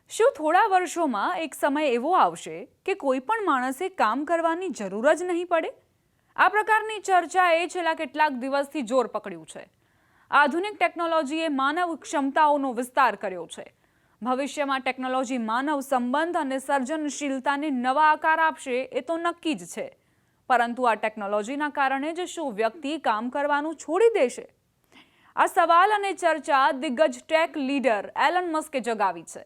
શું થોડા વર્ષોમાં એક સમય એવો આવશે કે કોઈ પણ માણસે કામ કરવાની જરૂર જ નહીં પડે? આ પ્રકારની ચર્ચાએ છેલ્લા કેટલાક દિવસથી જોર પકડ્યું છે. આધુનિક ટેકનોલોજીએ માનવ ક્ષમતાઓનો વિસ્તાર કર્યો છે. ભવિષ્યમાં ટેકનોલોજી માનવ સંબંધ અને સર્જનશીલતાને નવા આકાર આપશે એ તો નક્કી જ છે. પરંતુ આ ટેકનોલોજીના કારણે જ શું વ્યક્તિ કામ કરવાનું છોડી દેશે? આ સવાલ અને ચર્ચા દિગ્ગજ ટેક લીડર એલન મસ્કે જગાવી છે.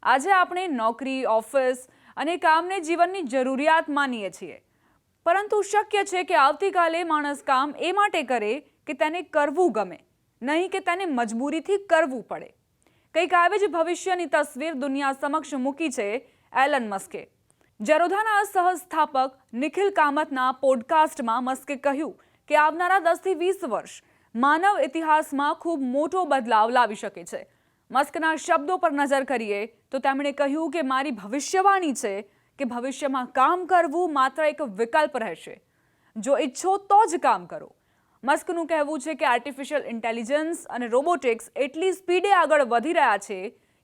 આજે આપણે નોકરી, ઓફિસ અને કામને જીવનની જરૂરિયાત માનીએ છીએ. પરંતુ શક્ય છે કે આવતીકાલે માણસ કામ એ માટે કરે કે તેને કરવું ગમે, નહીં કે તેને મજબૂરીથી કરવું પડે. કંઈક આવી જ ભવિષ્યની તસવીર દુનિયા સમક્ષ મૂકી છે એલન મસ્કે. ઝેરોધાના સહસ્થાપક નિખિલ કામતના પોડકાસ્ટમાં મસ્કે કહ્યું કે આવનારા 10 થી 20 વર્ષ માનવ ઇતિહાસમાં ખૂબ મોટો બદલાવ લાવી શકે છે. મસ્કના શબ્દો પર નજર કરીએ તો તેમણે કહ્યું કે મારી ભવિષ્યવાણી છે કે ભવિષ્યમાં કામ કરવું માત્ર એક વિકલ્પ રહેશે. જો ઈચ્છો તો જ કામ કરો. મસ્કનું કહેવું છે કે આર્ટિફિશિયલ ઇન્ટેલિજન્સ અને રોબોટિક્સ એટલી સ્પીડે આગળ વધી રહ્યા છે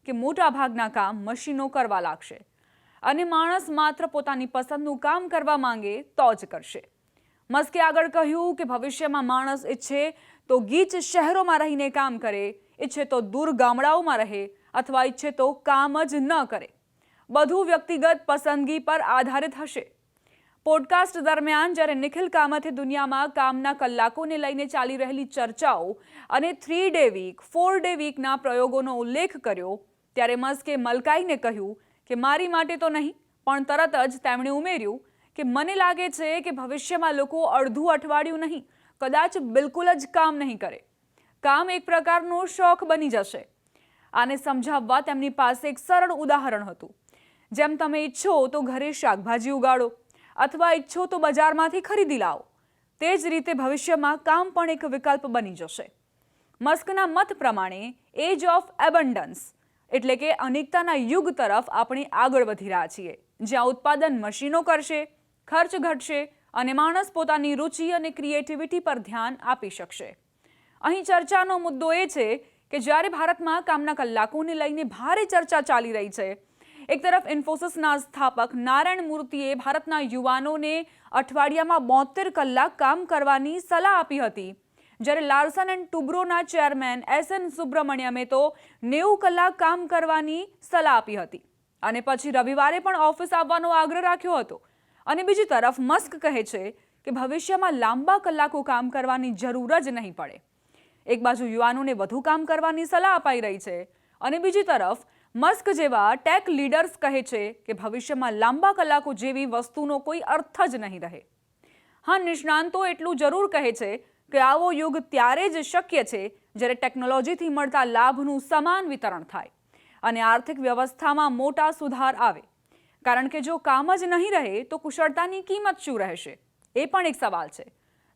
કે મોટાભાગના કામ મશીનો કરવા લાગશે અને માણસ માત્ર પોતાની પસંદનું કામ કરવા માંગે તો જ કરશે. મસ્કે આગળ કહ્યું કે ભવિષ્યમાં માણસ ઈચ્છે તો ગીચ શહેરોમાં રહીને કામ કરે, ઈચ્છે તો દૂર ગામડાઓમાં રહે અથવા ઈચ્છે તો કામ જ ન કરે. બધું વ્યક્તિગત પસંદગી પર આધારિત હશે. પોડકાસ્ટ દરમિયાન જ્યારે નિખિલ કામતે દુનિયામાં કામના કલાકોને લઈને ચાલી રહેલી ચર્ચાઓ અને 3 ડે વીક, 4 ડે વીકના પ્રયોગોનો ઉલ્લેખ કર્યો ત્યારે મસ્કે મલકાઈને કહ્યું કે મારી માટે તો નહીં, પણ તરત જ તેમણે ઉમેર્યું કે મને લાગે છે કે ભવિષ્યમાં લોકો અડધું અઠવાડિયું નહીં, કદાચ બિલકુલ જ કામ નહીં કરે. કામ એક પ્રકારનો શોખ બની જશે. આને સમજાવવા તેમની પાસે એક સરળ ઉદાહરણ હતું. જેમ તમે ઈચ્છો તો ઘરે શાકભાજી ઉગાડો અથવા ઈચ્છો તો બજારમાંથી ખરીદી લાવો, તે જ રીતે ભવિષ્યમાં કામ પણ એક વિકલ્પ બની જશે. મસ્કના મત પ્રમાણે એજ ઓફ એબન્ડન્સ એટલે કે અનેકતાના યુગ તરફ આપણે આગળ વધી રહ્યા છીએ, જ્યાં ઉત્પાદન મશીનો કરશે, ખર્ચ ઘટશે અને માણસ પોતાની રુચિ અને ક્રિએટિવિટી પર ધ્યાન આપી શકશે. અહીં ચર્ચાનો મુદ્દો એ છે કે જ્યારે ભારતમાં કામના કલાકોને લઈને ભારે ચર્ચા ચાલી રહી છે, એક તરફ ઇન્ફોસિસના સ્થાપક નારાયણ મૂર્તિએ ભારતના યુવાનોને અઠવાડિયામાં 72 કલાક કામ કરવાની સલાહ આપી હતી, જ્યારે લાર્સન એન્ડ ટુબ્રોના ચેરમેન એસએન સુબ્રમણ્યમે તો 90 કલાક કામ કરવાની સલાહ આપી હતી અને પછી રવિવારે પણ ઓફિસ આવવાનો આગ્રહ રાખ્યો હતો. અને બીજી તરફ મસ્ક કહે છે કે ભવિષ્યમાં લાંબા કલાકો કામ કરવાની જરૂર જ નહીં પડે. એક બાજુ યુવાનોને વધુ કામ કરવાની સલાહ અપાઈ રહી છે અને બીજી તરફ મસ્ક જેવા ટેક લીડર્સ કહે છે કે ભવિષ્યમાં લાંબા કલાકો જેવી વસ્તુનો કોઈ અર્થ જ નહીં રહે. હા, નિષ્ણાંતો એટલું જરૂર કહે છે કે આવો યુગ ત્યારે જ શક્ય છે જ્યારે ટેકનોલોજીથી મળતા લાભનું સમાન વિતરણ થાય અને આર્થિક વ્યવસ્થામાં મોટા સુધાર આવે. કારણ કે જો કામ જ નહીં રહે તો કુશળતાની કિંમત શું રહેશે? એ પણ એક સવાલ છે.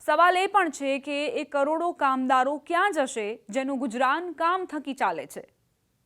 સવાલ એ પણ છે કે એ કરોડો કામદારો ક્યાં જશે જેનું ગુજરાન કામ થકી ચાલે છે?